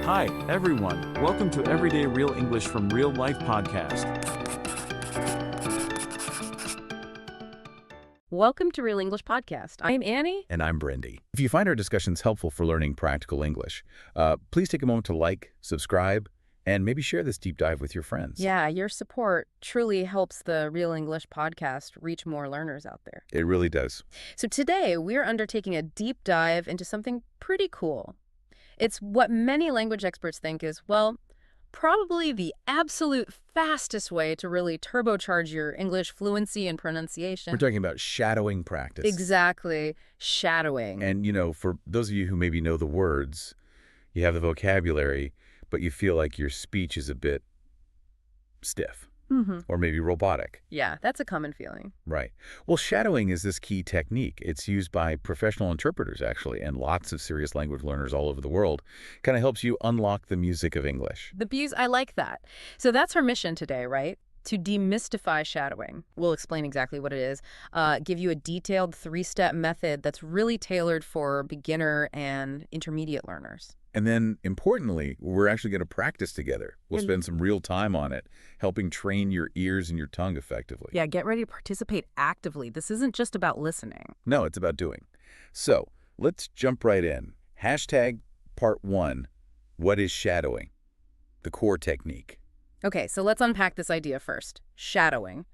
Hi, everyone. Welcome to Everyday Real English from Real Life podcast. Welcome to Real English Podcast. I'm Annie. And I'm Brendy. If you find our discussions helpful for learning practical English, please take a moment to like, subscribe, and maybe share this deep dive with your friends. Yeah, your support truly helps the Real English Podcast reach more learners out there. It really does. So today, we're undertaking a deep dive into something pretty cool. It's what many language experts think is, well, probably the absolute fastest way to really turbocharge your English fluency and pronunciation. We're talking about shadowing practice. Exactly. Shadowing. And, for those of you who maybe know the words, you have the vocabulary, but you feel like your speech is a bit stiff or maybe robotic. Yeah, that's a common feeling. Right. Well, shadowing is this key technique. It's used by professional interpreters, actually, and lots of serious language learners all over the world. Kind of helps you unlock the music of English. I like that. So that's our mission today, right? To demystify shadowing. We'll explain exactly what it is, give you a detailed 3-step method that's really tailored for beginner and intermediate learners. And then, importantly, we're actually going to practice together. We'll spend some real time on it, helping train your ears and your tongue effectively. Yeah, get ready to participate actively. This isn't just about listening. No, it's about doing. So, let's jump right in. Hashtag part 1, what is shadowing? The core technique. Okay, so let's unpack this idea first. Shadowing.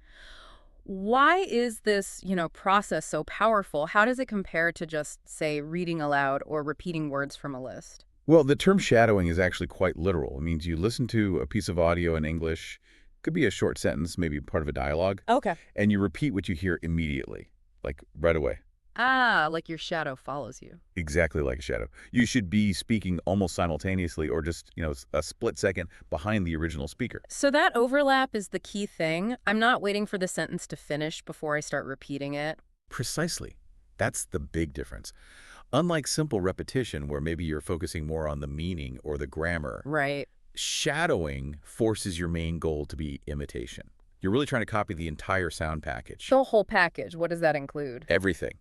Why is this, process so powerful? How does it compare to just, say, reading aloud or repeating words from a list? Well, the term shadowing is actually quite literal. It means you listen to a piece of audio in English, could be a short sentence, maybe part of a dialogue, Okay. and you repeat what you hear immediately, like right away. Ah, like your shadow follows you. Exactly like a shadow. You should be speaking almost simultaneously or just, a split second behind the original speaker. So that overlap is the key thing. I'm not waiting for the sentence to finish before I start repeating it. Precisely. That's the big difference. Unlike simple repetition, where maybe you're focusing more on the meaning or the grammar, Right. shadowing forces your main goal to be imitation. You're really trying to copy the entire sound package. The whole package. What does that include? Everything.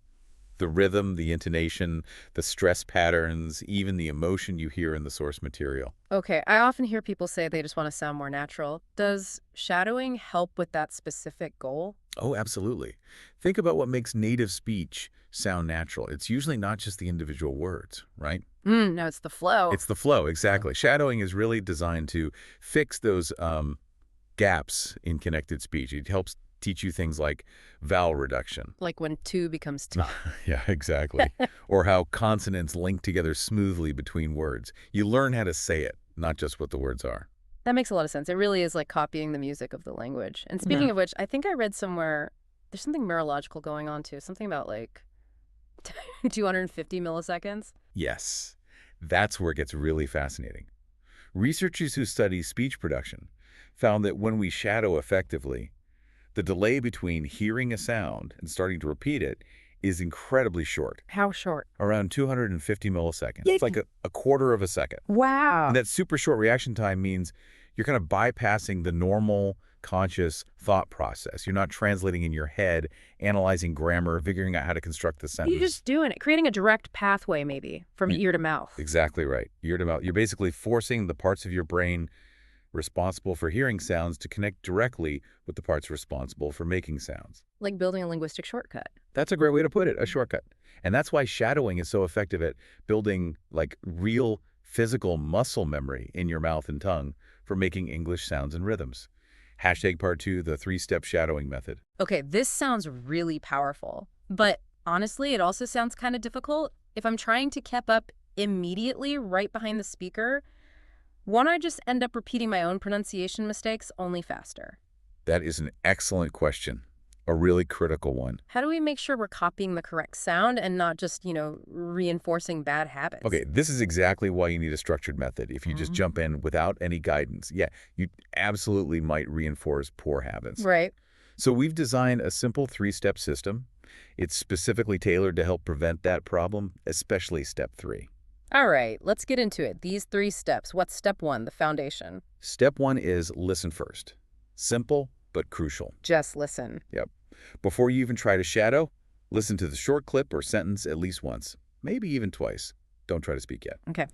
The rhythm, the intonation, the stress patterns, even the emotion you hear in the source material. Okay, I often hear people say they just want to sound more natural. Does shadowing help with that specific goal? Oh, absolutely. Think about what makes native speech sound natural. It's usually not just the individual words, right? No, it's the flow. It's the flow, exactly. Shadowing is really designed to fix those gaps in connected speech. It helps teach you things like vowel reduction. Like when two becomes two. Yeah, exactly. Or how consonants link together smoothly between words. You learn how to say it, not just what the words are. That makes a lot of sense. It really is like copying the music of the language. And speaking of which, I think I read somewhere there's something neurological going on too. Something about like 250 milliseconds. Yes, that's where it gets really fascinating. Researchers who study speech production found that when we shadow effectively, the delay between hearing a sound and starting to repeat it is incredibly short. How short? Around 250 milliseconds. It's like a quarter of a second. Wow. And that super short reaction time means you're kind of bypassing the normal conscious thought process. You're not translating in your head, analyzing grammar, figuring out how to construct the sentence. You're just doing it, creating a direct pathway maybe from ear to mouth. Exactly right. Ear to mouth. You're basically forcing the parts of your brain responsible for hearing sounds to connect directly with the parts responsible for making sounds. Like building a linguistic shortcut. That's a great way to put it, a shortcut. And that's why shadowing is so effective at building like real physical muscle memory in your mouth and tongue for making English sounds and rhythms. Hashtag part 2, the 3-step shadowing method. Okay, this sounds really powerful, but honestly, it also sounds kind of difficult. If I'm trying to keep up immediately right behind the speaker, won't I just end up repeating my own pronunciation mistakes only faster? That is an excellent question, a really critical one. How do we make sure we're copying the correct sound and not just, reinforcing bad habits? Okay, this is exactly why you need a structured method. If you just jump in without any guidance, you absolutely might reinforce poor habits. Right. So we've designed a simple 3-step system. It's specifically tailored to help prevent that problem, especially step 3. All right, let's get into it. These 3 steps. What's step 1, the foundation? Step 1 is listen first. Simple, but crucial. Just listen. Yep. Before you even try to shadow, listen to the short clip or sentence at least once, maybe even twice. Don't try to speak yet. Okay.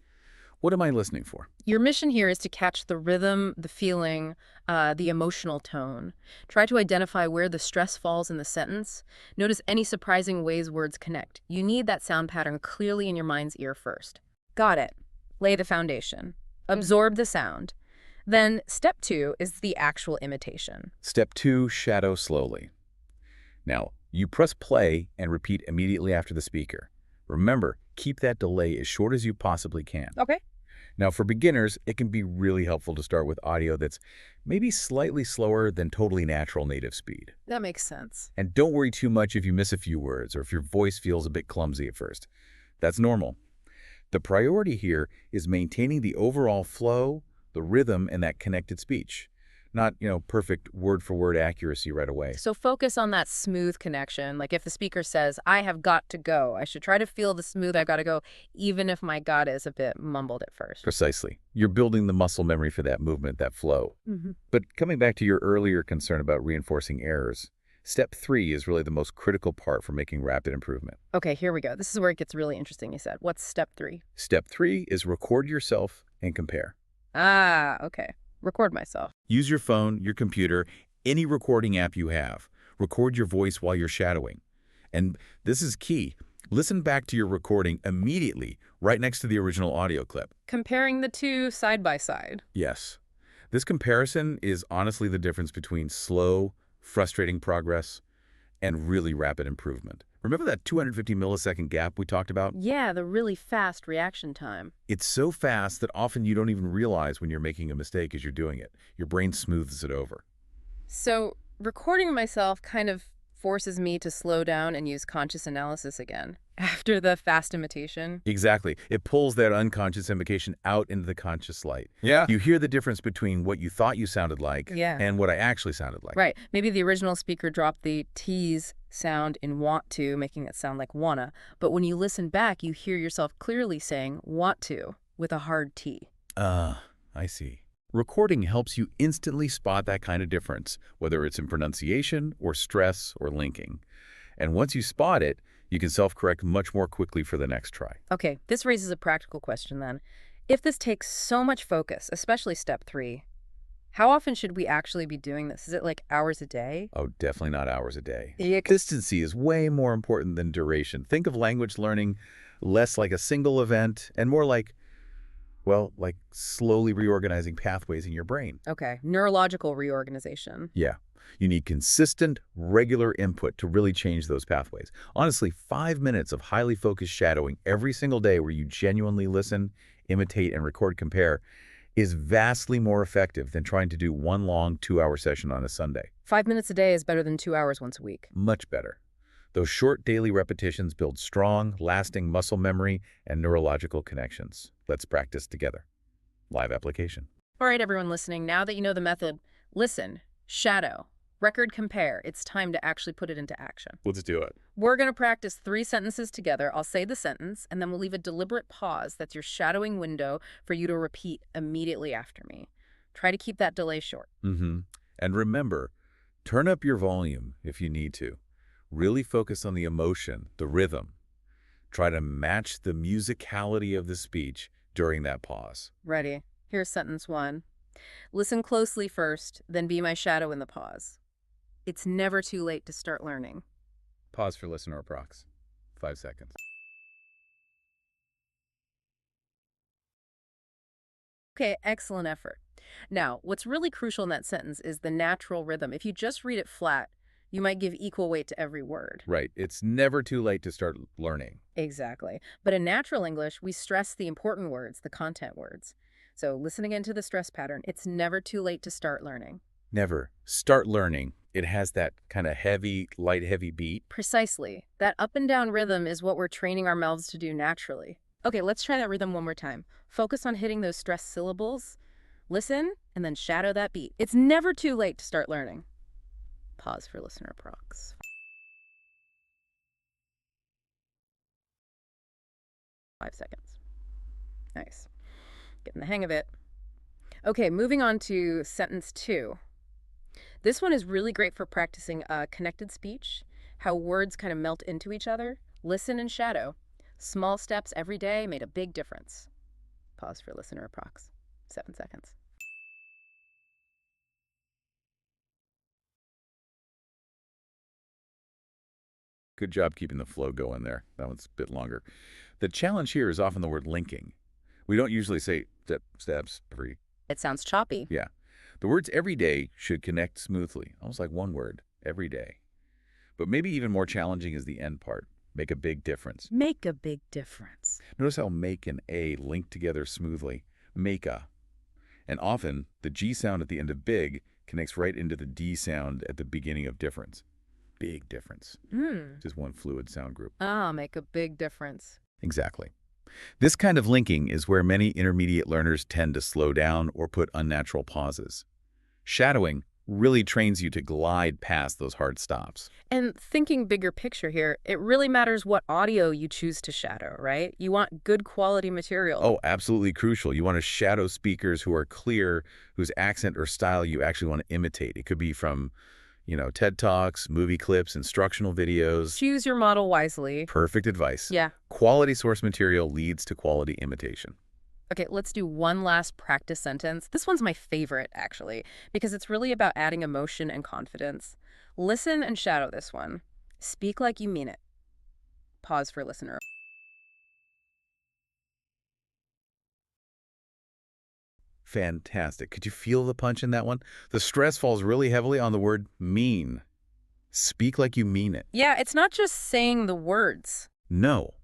What am I listening for? Your mission here is to catch the rhythm, the feeling, the emotional tone. Try to identify where the stress falls in the sentence. Notice any surprising ways words connect. You need that sound pattern clearly in your mind's ear first. Got it. Lay the foundation. Absorb the sound. Then step 2 is the actual imitation. Step 2, shadow slowly. Now, you press play and repeat immediately after the speaker. Remember, keep that delay as short as you possibly can. Okay. Now, for beginners, it can be really helpful to start with audio that's maybe slightly slower than totally natural native speed. That makes sense. And don't worry too much if you miss a few words or if your voice feels a bit clumsy at first. That's normal. The priority here is maintaining the overall flow, the rhythm, and that connected speech. Not, perfect word-for-word accuracy right away. So focus on that smooth connection. Like if the speaker says, I have got to go, I should try to feel the smooth I got to go, even if my got is a bit mumbled at first. Precisely. You're building the muscle memory for that movement, that flow. But coming back to your earlier concern about reinforcing errors, step 3 is really the most critical part for making rapid improvement. Okay, here we go. This is where it gets really interesting, you said. What's step 3? Step 3 is record yourself and compare. Ah, okay. Record myself. Use your phone, your computer, any recording app you have. Record your voice while you're shadowing. And this is key. Listen back to your recording immediately, right next to the original audio clip. Comparing the two side by side. Yes. This comparison is honestly the difference between slow, frustrating progress and really rapid improvement. Remember that 250 millisecond gap we talked about? Yeah, the really fast reaction time. It's so fast that often you don't even realize when you're making a mistake as you're doing it. Your brain smooths it over. So recording myself kind of forces me to slow down and use conscious analysis again after the fast imitation. Exactly. It pulls that unconscious imitation out into the conscious light. Yeah. You hear the difference between what you thought you sounded like and what I actually sounded like. Right. Maybe the original speaker dropped the T's sound in want to, making it sound like wanna. But when you listen back, you hear yourself clearly saying want to with a hard T. I see. Recording helps you instantly spot that kind of difference, whether it's in pronunciation or stress or linking. And once you spot it, you can self-correct much more quickly for the next try. Okay, this raises a practical question then. If this takes so much focus, especially step 3, how often should we actually be doing this? Is it like hours a day? Oh, definitely not hours a day. Yeah. Consistency is way more important than duration. Think of language learning less like a single event and more like, well, like slowly reorganizing pathways in your brain. Okay, neurological reorganization. Yeah. You need consistent, regular input to really change those pathways. Honestly, 5 minutes of highly focused shadowing every single day where you genuinely listen, imitate, and record compare is vastly more effective than trying to do one long 2-hour session on a Sunday. 5 minutes a day is better than 2 hours once a week. Much better. Those short daily repetitions build strong, lasting muscle memory and neurological connections. Let's practice together. Live application. All right, everyone listening, now that you know the method, listen, shadow, record compare. It's time to actually put it into action. Let's do it. We're going to practice 3 sentences together. I'll say the sentence, and then we'll leave a deliberate pause. That's your shadowing window for you to repeat immediately after me. Try to keep that delay short. And remember, turn up your volume if you need to. Really focus on the emotion, the rhythm. Try to match the musicality of the speech during that pause. Ready? Here's sentence 1. Listen closely first, then be my shadow in the pause. It's never too late to start learning. Pause for listener approx. 5 seconds. Okay, excellent effort. Now, what's really crucial in that sentence is the natural rhythm. If you just read it flat, you might give equal weight to every word. Right. It's never too late to start learning. Exactly. But in natural English, we stress the important words, the content words. So listen again to the stress pattern. It's never too late to start learning. Never. Start learning. It has that kind of heavy, light, heavy beat. Precisely. That up and down rhythm is what we're training our mouths to do naturally. Okay, let's try that rhythm one more time. Focus on hitting those stressed syllables. Listen, and then shadow that beat. It's never too late to start learning. Pause for listener approx. Five seconds. Nice. Getting the hang of it. Okay, moving on to sentence 2. This one is really great for practicing connected speech, how words kind of melt into each other. Listen and shadow. Small steps every day made a big difference. Pause for listener approx. 7 seconds. Good job keeping the flow going there. That one's a bit longer. The challenge here is often the word linking. We don't usually say steps free. It sounds choppy. Yeah. The words every day should connect smoothly, almost like one word, every day. But maybe even more challenging is the end part. Make a big difference. Make a big difference. Notice how make and a link together smoothly. Make a. And often, the G sound at the end of big connects right into the D sound at the beginning of difference. Big difference. Just one fluid sound group. Make a big difference. Exactly. This kind of linking is where many intermediate learners tend to slow down or put unnatural pauses. Shadowing really trains you to glide past those hard stops. And thinking bigger picture here, it really matters what audio you choose to shadow, right? You want good quality material. Oh, absolutely crucial. You want to shadow speakers who are clear, whose accent or style you actually want to imitate. It could be from, TED Talks, movie clips, instructional videos. Choose your model wisely. Perfect advice. Yeah. Quality source material leads to quality imitation. Okay, let's do one last practice sentence. This one's my favorite, actually, because it's really about adding emotion and confidence. Listen and shadow this one. Speak like you mean it. Pause for listener. Fantastic. Could you feel the punch in that one? The stress falls really heavily on the word mean. Speak like you mean it. Yeah, it's not just saying the words. No.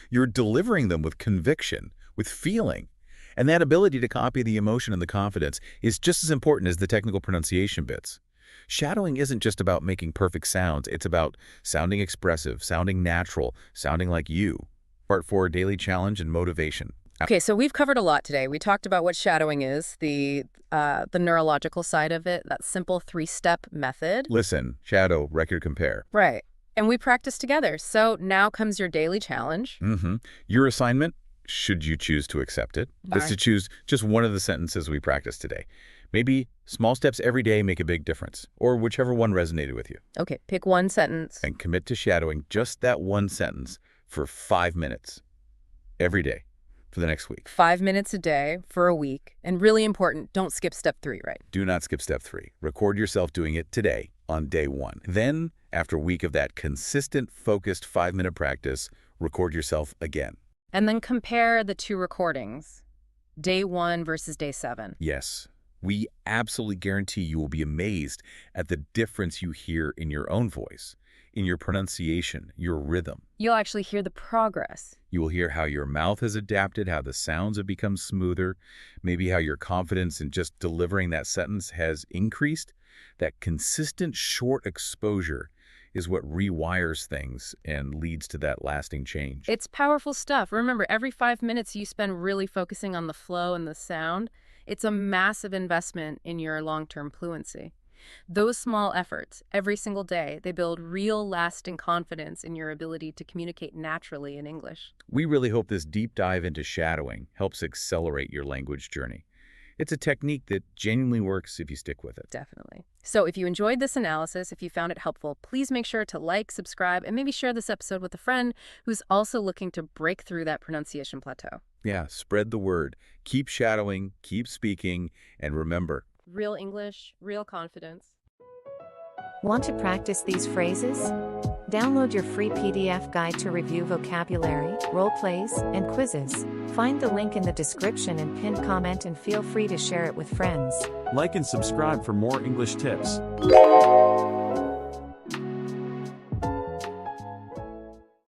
You're delivering them with conviction, with feeling. And that ability to copy the emotion and the confidence is just as important as the technical pronunciation bits. Shadowing isn't just about making perfect sounds. It's about sounding expressive, sounding natural, sounding like you. Part 4, daily challenge and motivation. Okay, so we've covered a lot today. We talked about what shadowing is, the neurological side of it, that simple 3-step method. Listen, shadow, record, compare. Right. And we practice together. So now comes your daily challenge. Your assignment, should you choose to accept it, is to choose just one of the sentences we practiced today. Maybe small steps every day make a big difference, or whichever one resonated with you. Okay, pick one sentence. And commit to shadowing just that one sentence for 5 minutes every day for the next week. 5 minutes a day for a week. And really important, don't skip step 3, right? Do not skip step 3. Record yourself doing it today on day 1. Then, after a week of that consistent, focused 5-minute practice, record yourself again. And then compare the 2 recordings, day 1 versus day 7. Yes. We absolutely guarantee you will be amazed at the difference you hear in your own voice, in your pronunciation, your rhythm. You'll actually hear the progress. You will hear how your mouth has adapted, how the sounds have become smoother, maybe how your confidence in just delivering that sentence has increased. That consistent short exposure is what rewires things and leads to that lasting change. It's powerful stuff. Remember, every 5 minutes you spend really focusing on the flow and the sound, it's a massive investment in your long-term fluency. Those small efforts, every single day, they build real lasting confidence in your ability to communicate naturally in English. We really hope this deep dive into shadowing helps accelerate your language journey. It's a technique that genuinely works if you stick with it. Definitely. So if you enjoyed this analysis, if you found it helpful, please make sure to like, subscribe, and maybe share this episode with a friend who's also looking to break through that pronunciation plateau. Yeah, spread the word. Keep shadowing, keep speaking, and remember, real English, real confidence. Want to practice these phrases? Download your free PDF guide to review vocabulary, role plays, and quizzes. Find the link in the description and pinned comment, and feel free to share it with friends. Like and subscribe for more English tips.